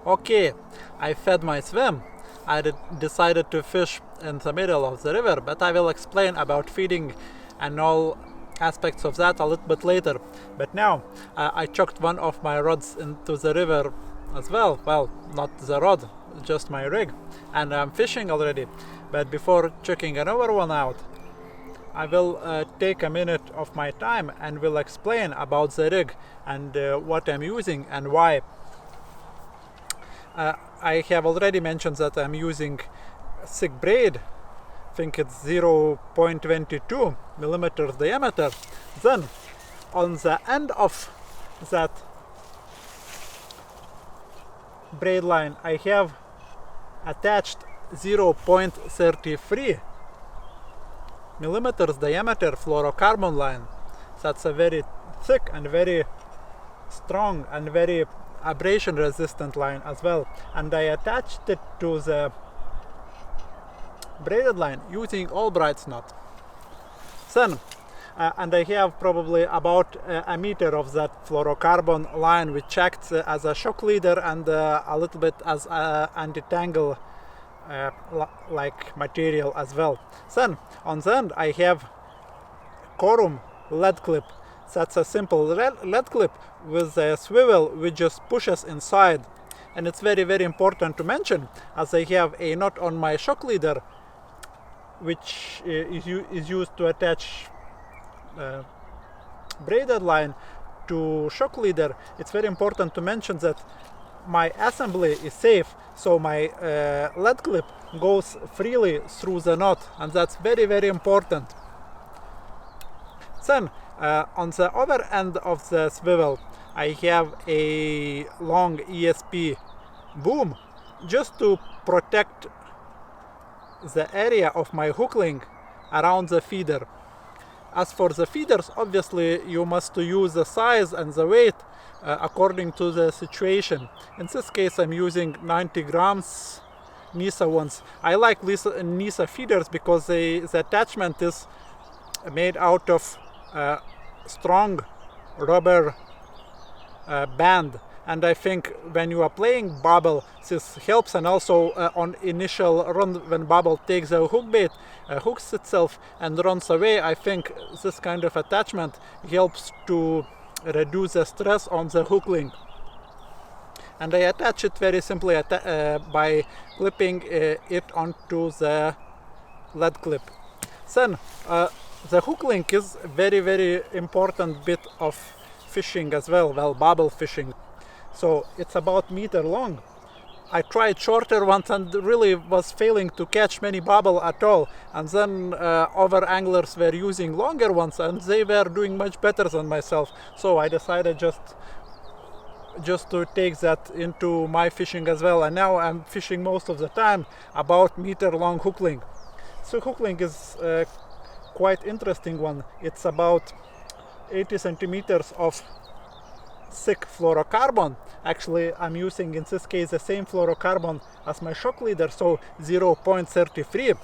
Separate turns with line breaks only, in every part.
Okay, I fed my swim. I decided to fish in the middle of the river, but I will explain about feeding and all aspects of that a little bit later. But now I chucked one of my rods into the river as well. Well, not the rod, just my rig, and I'm fishing already. But before chucking another one out, I will take a minute of my time and will explain about the rig and what I'm using and why. I have already mentioned that I'm using thick braid. I think it's 0.22 millimeters diameter. Then on the end of that braid line I have attached 0.33 millimeters diameter fluorocarbon line. That's a very thick and very strong and very abrasion resistant line as well, and I attached it to the braided line using Albright's knot. Then and I have probably about a meter of that fluorocarbon line, which acts as a shock leader and a little bit as anti-tangle like material as well. Then on the end I have Corum lead clip. That's a simple lead clip with a swivel which just pushes inside, and it's very important to mention, as I have a knot on my shock leader which is used to attach braided line to shock leader. It's very important to mention that my assembly is safe, so my lead clip goes freely through the knot, and that's very important. Then on the other end of the swivel I have a long ESP boom just to protect the area of my hook link around the feeder. As for the feeders, obviously you must use the size and the weight according to the situation. In this case I'm using 90 grams Nisa ones. I like Nisa feeders because the attachment is made out of strong rubber band, and I think when you are playing barbel this helps, and also on initial run when barbel takes a hook bait, hooks itself and runs away, I think this kind of attachment helps to reduce the stress on the hook link. And I attach it very simply by clipping it onto the lead clip. Then the hook link is very important bit of fishing as well, barbel fishing. So it's about meter long. I tried shorter ones and really was failing to catch many barbel at all, and then other anglers were using longer ones and they were doing much better than myself, so I decided just to take that into my fishing as well, and now I'm fishing most of the time about meter long hook link. So hook link is quite interesting one. It's about 80 centimeters of thick fluorocarbon. Actually I'm using in this case the same fluorocarbon as my shock leader, so 0.33.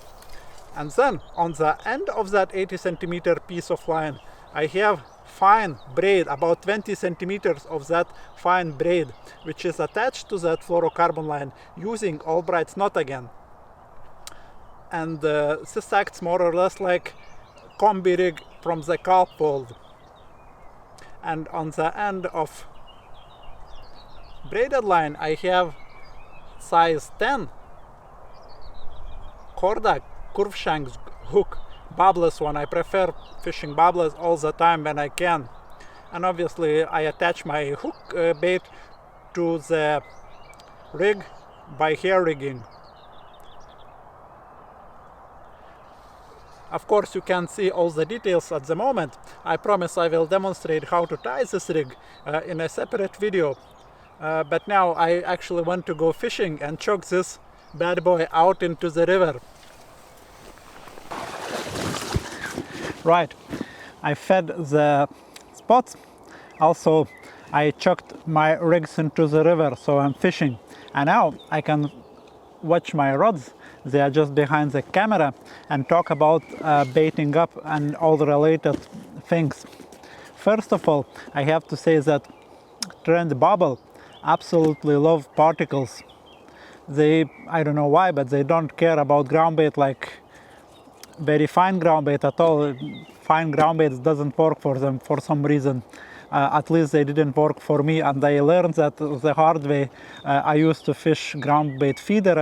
And then on the end of that 80 centimeter piece of line I have fine braid, about 20 centimeters of that fine braid, which is attached to that fluorocarbon line using Albright's knot again. And this acts more or less like combi rig from the carp world. And on the end of braided line I have size 10 Korda curve shanks hook, barbless one. I prefer fishing barbless all the time when I can. And obviously I attach my hook bait to the rig by hair rigging. Of course you can't see all the details at the moment. I promise I will demonstrate how to tie this rig in a separate video. But now I actually want to go fishing and chuck this bad boy out into the river. Right, I fed the spots. Also I chucked my rigs into the river, so I'm fishing. And now I can watch my rods. They are just behind the camera, and talk about baiting up and all the related things. First of all, I have to say that Trent Barbel absolutely love particles. They, I don't know why, but they don't care about ground bait like very fine ground bait at all. Fine ground bait doesn't work for them for some reason. At least they didn't work for me, and I learned that the hard way. I used to fish ground bait feeder,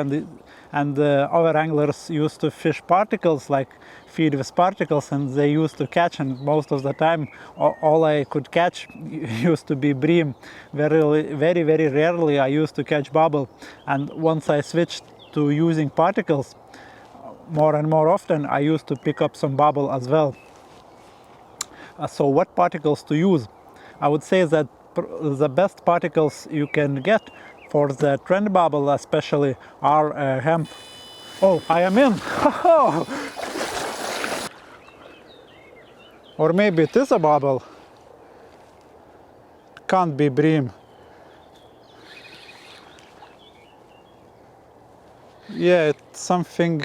and other anglers used to fish particles, like feed with particles, and they used to catch, and most of the time all I could catch used to be bream. Very rarely I used to catch barbel, and once I switched to using particles more and more often, I used to pick up some barbel as well. So what particles to use? I would say that the best particles you can get for the Trent Barbel especially are hemp. Oh, I am in! Or maybe it is a barbel. Can't be bream. Yeah, it's something,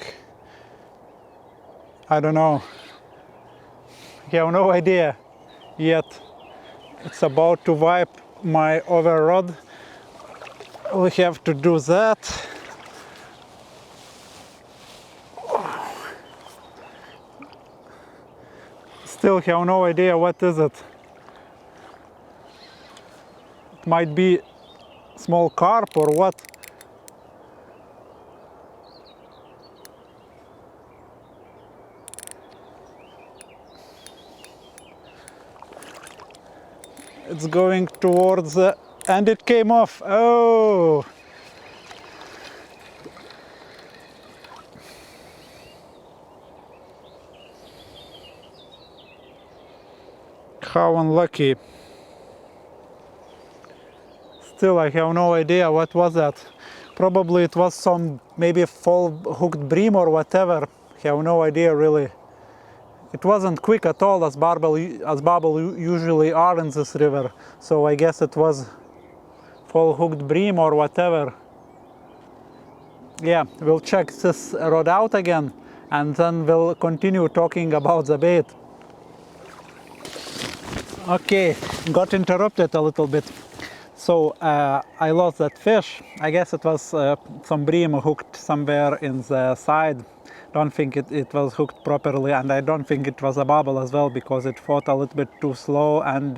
I don't know. I have no idea yet. It's about to wipe my other rod. We have to do that. Still have no idea what is it. It might be small carp or what. It's going towards the, and it came off. Oh! How unlucky. Still, I have no idea what was that. Probably it was some maybe full hooked bream or whatever. I have no idea really. It wasn't quick at all as barbel usually are in this river. So I guess it was full hooked bream or whatever. Yeah, we'll check this rod out again and then we'll continue talking about the bait. Okay, got interrupted a little bit. So I lost that fish. I guess it was some bream hooked somewhere in the side. Don't think it was hooked properly, and I don't think it was a barbel as well, because it fought a little bit too slow and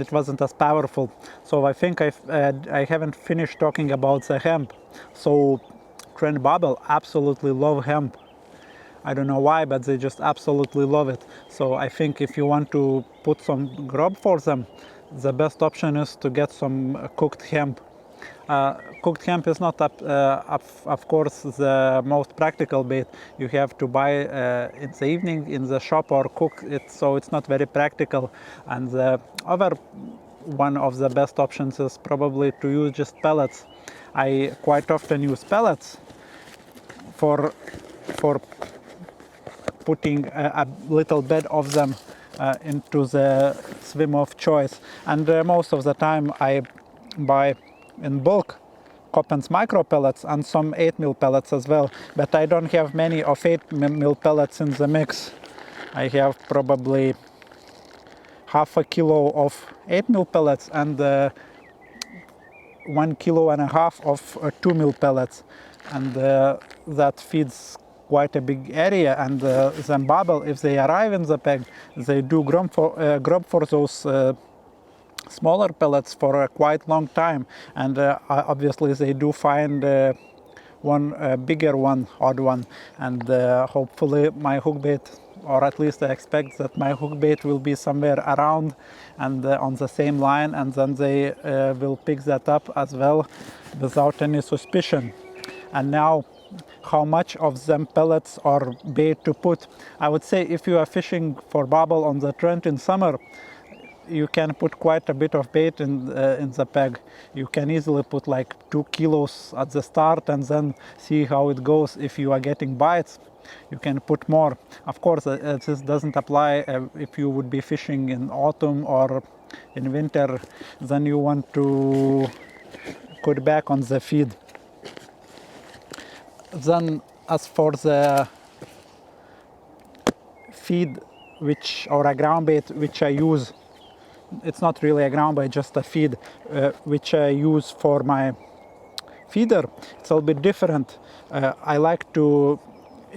it wasn't as powerful. So I think I haven't finished talking about the hemp. So Trent Barbel absolutely love hemp. I don't know why, but they just absolutely love it. So I think if you want to put some grub for them, the best option is to get some cooked hemp. Cooked hemp is not, of course, the most practical bait. You have to buy in the evening in the shop or cook it, so it's not very practical. And the other one of the best options is probably to use just pellets. I quite often use pellets for putting a little bed of them into the swim of choice. And most of the time I buy in bulk Coppens micro pellets and some 8mm pellets as well, but I don't have many of 8mm pellets in the mix. I have probably half a kilo of 8mm pellets and 1.5 kilos of 2mm pellets, and that feeds quite a big area. And then barbel, if they arrive in the peg, they do grub for those smaller pellets for a quite long time, and obviously they do find one bigger one, odd one, and hopefully my hook bait, or at least I expect that my hook bait will be somewhere around and on the same line, and then they will pick that up as well without any suspicion. And now, how much of them pellets or bait to put? I would say if you are fishing for barbel on the Trent in summer, you can put quite a bit of bait in the peg. You can easily put like 2 kilos at the start and then see how it goes. If you are getting bites, you can put more. Of course, this doesn't apply if you would be fishing in autumn or in winter. Then you want to cut back on the feed. Then as for the feed or a ground bait which I use It's not really a ground bait, just a feed, which I use for my feeder. It's a little bit different. I like to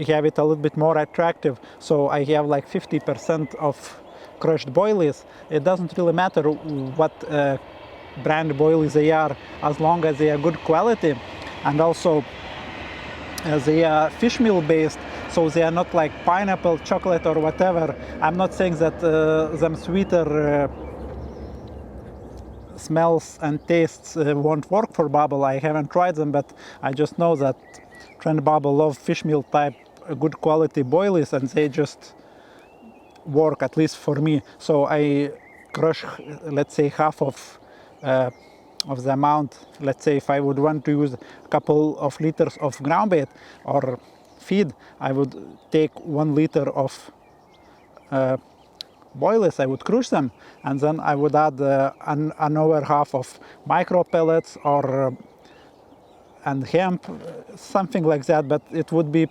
have it a little bit more attractive, so I have like 50% of crushed boilies. It doesn't really matter what brand boilies they are, as long as they are good quality, and also they are fish meal based, so they are not like pineapple, chocolate or whatever. I'm not saying that them sweeter smells and tastes won't work for Barbel. I haven't tried them, but I just know that Trent Barbel love fish meal type good quality boilies, and they just work, at least for me. So I crush, let's say, half of the amount. Let's say if I would want to use a couple of liters of ground bait or feed, I would take 1 liter of boilies, I would crush them, and then I would add another half of micro pellets or and hemp, something like that, but it would be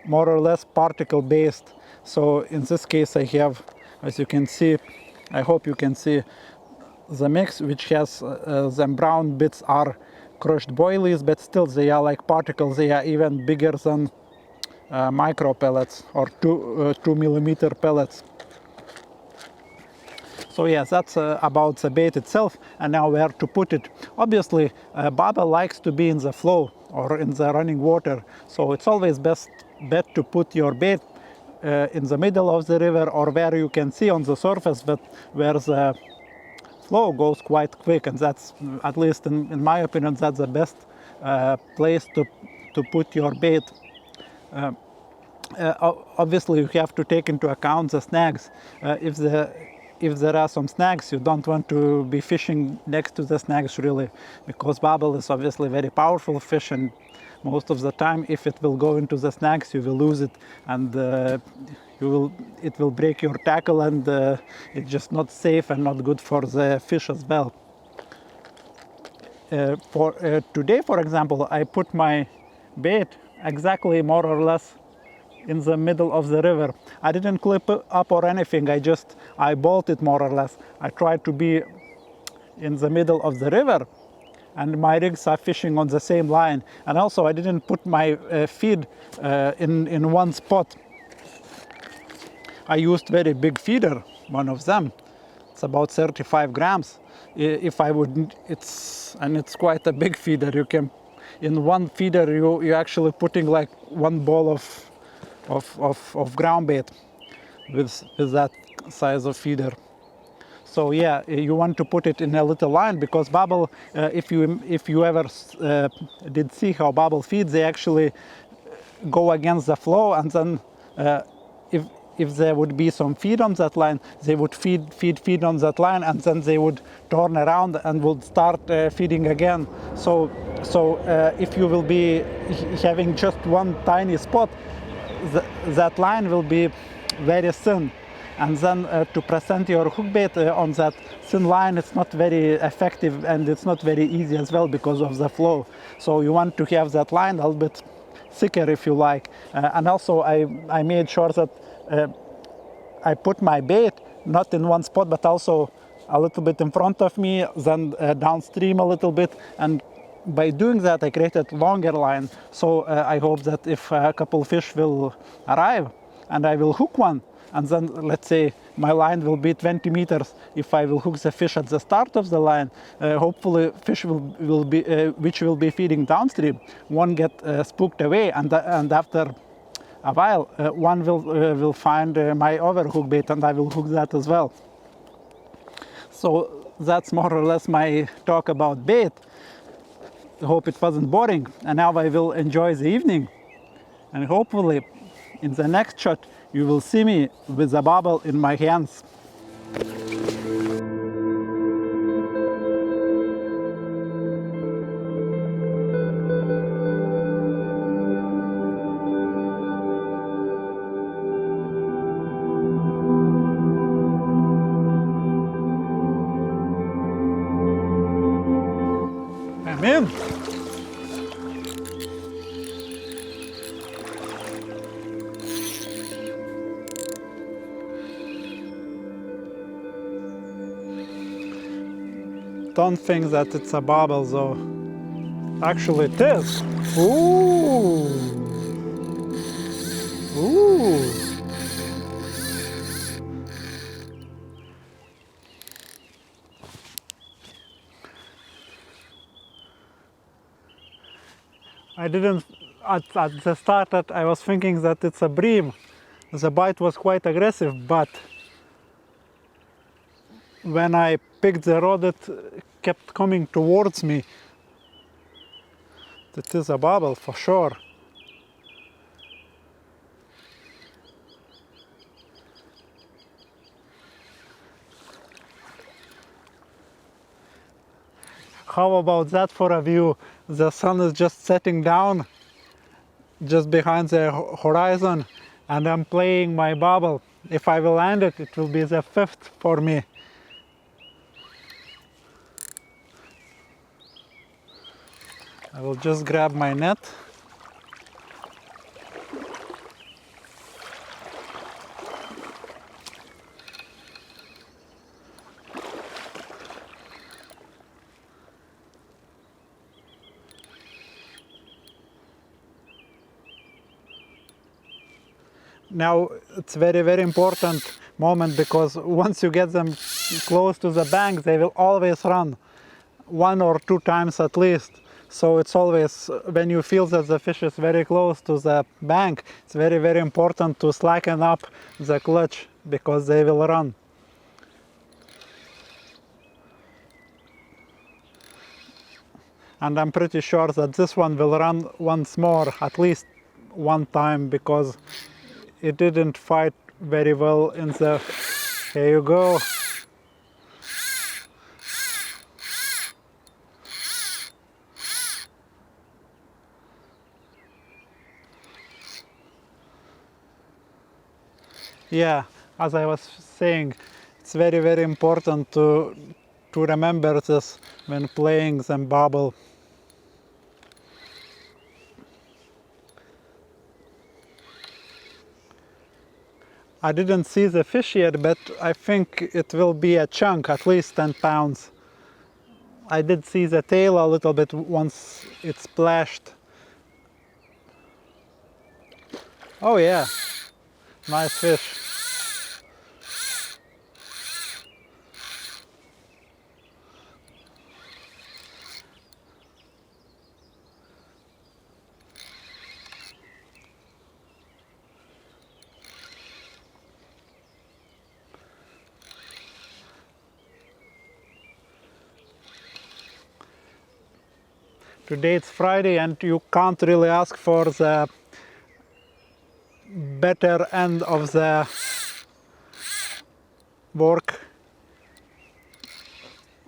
more or less particle based. So in this case I have, as you can see, I hope you can see the mix, which has the brown bits are crushed boilies, but still they are like particles. They are even bigger than micro pellets or 2 millimeter pellets. So yes, that's about the bait itself, and now where to put it. Obviously, Barbel likes to be in the flow or in the running water, so it's always best bet to put your bait in the middle of the river, or where you can see on the surface, but where the flow goes quite quick, and that's, at least in my opinion, that's the best place to put your bait. Obviously you have to take into account the snags. If there are some snags, you don't want to be fishing next to the snags, really, because Barbel is obviously very powerful fish, and most of the time if it will go into the snags you will lose it, and it will break your tackle, and it's just not safe and not good for the fish as well. Today, for example, I put my bait exactly more or less in the middle of the river. I didn't clip it up or anything, I bolted more or less. I tried to be in the middle of the river, and my rigs are fishing on the same line. And also I didn't put my feed in one spot. I used very big feeder, one of them. It's about 35 grams. If I would, it's quite a big feeder. You can, in one feeder, you're actually putting like one ball of ground bait with that size of feeder. So yeah, you want to put it in a little line, because Barbel, if you ever did see how Barbel feeds, they actually go against the flow, and then if there would be some feed on that line, they would feed on that line, and then they would turn around and would start feeding again. So if you will be having just one tiny spot, that line will be very thin, and then to present your hook bait on that thin line, it's not very effective, and it's not very easy as well because of the flow. So you want to have that line a little bit thicker, if you like. And also I made sure that I put my bait not in one spot, but also a little bit in front of me, then downstream a little bit, and by doing that I created longer line. So I hope that if a couple fish will arrive and I will hook one, and then let's say my line will be 20 meters, if I will hook the fish at the start of the line, hopefully fish will be which will be feeding downstream won't get spooked away, and after a while one will find my other hook bait, and I will hook that as well. So that's more or less my talk about bait. I hope it wasn't boring, and now I will enjoy the evening, and hopefully in the next shot you will see me with a Barbel in my hands. I'm in. don't think that it's a barbel though. Actually it is. Ooh. Ooh. I didn't, at the start I was thinking that it's a bream. The bite was quite aggressive, but when I picked the rod it kept coming towards me. It is a barbel for sure. How about that for a view? The sun is just setting down just behind the horizon and I'm playing my barbel. If I will land it, it will be the 5th for me. I will just grab my net. Now it's very important moment, because once you get them close to the bank they will always run 1 or 2 times at least. So it's always, when you feel that the fish is very close to the bank, it's very important to slacken up the clutch, because they will run. And I'm pretty sure that this one will run once more, at least one time, because it didn't fight very well in the... Here you go. Yeah, as I was saying, it's very important to remember this when playing the barbel. I didn't see the fish yet, but I think it will be a chunk, at least 10 pounds. I did see the tail a little bit once it splashed. Oh yeah, nice fish. Today it's Friday and you can't really ask for the better end of the work.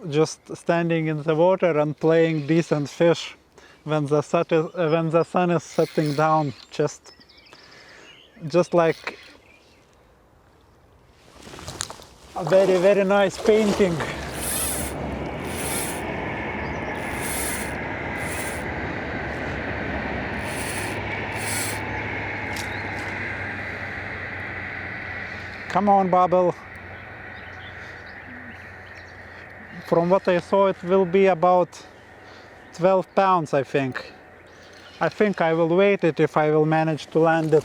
Just standing in the water and playing decent fish when the sun is setting down, just like a very nice painting. Come on, Barbel. From what I saw, it will be about 12 pounds, I think. I think I will weight it if I will manage to land it.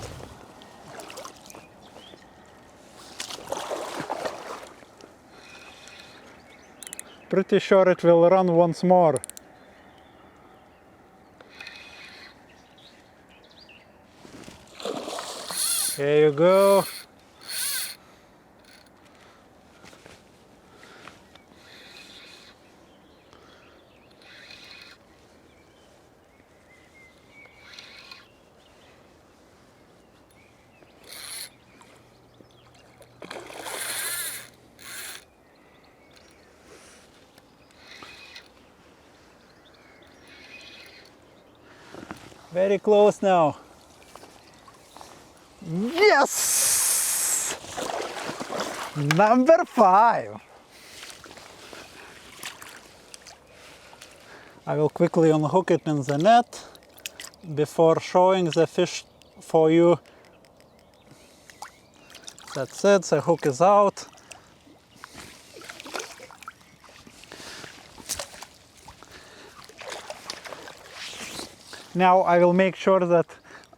Pretty sure it will run once more. Here you go. Very close now. Yes! Number 5. I will quickly unhook it in the net before showing the fish for you. That's it, the hook is out. Now I will make sure that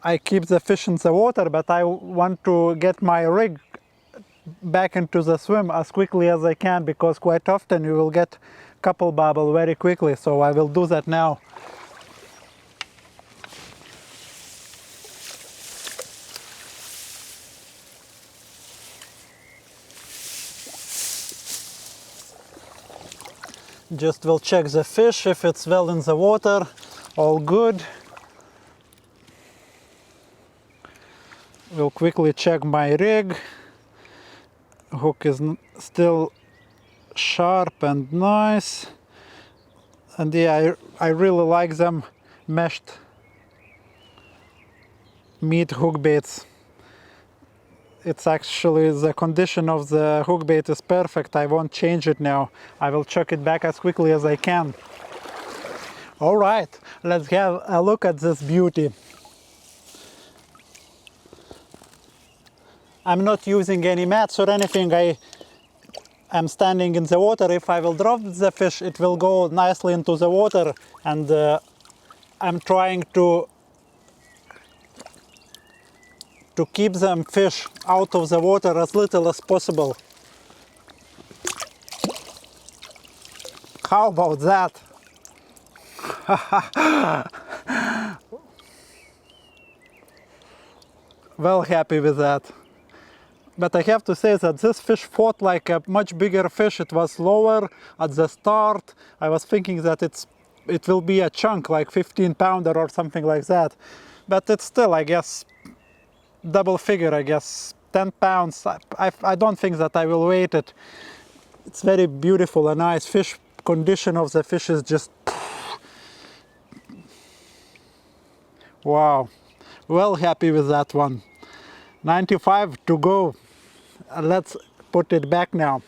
I keep the fish in the water, but I want to get my rig back into the swim as quickly as I can, because quite often you will get couple barbel very quickly, so I will do that now. Just will check the fish, if it's well in the water, all good. We'll quickly check my rig. Hook is still sharp and nice. And yeah, I really like them meshed meat hook baits. It's actually, the condition of the hook bait is perfect. I won't change it now. I will chuck it back as quickly as I can. All right, let's have a look at this beauty. I'm not using any mats or anything. I'm standing in the water. If I will drop the fish, it will go nicely into the water, and I'm trying to keep them fish out of the water as little as possible. How about that? Well happy with that. But I have to say that this fish fought like a much bigger fish. It was lower at the start. I was thinking that it will be a chunk, like 15-pounder or something like that. But it's still, I guess, double figure, I guess, 10 pounds. I don't think that I will weight it. It's very beautiful and nice. Fish condition of the fish is just wow. Well happy with that one. 95 to go. Let's put it back now.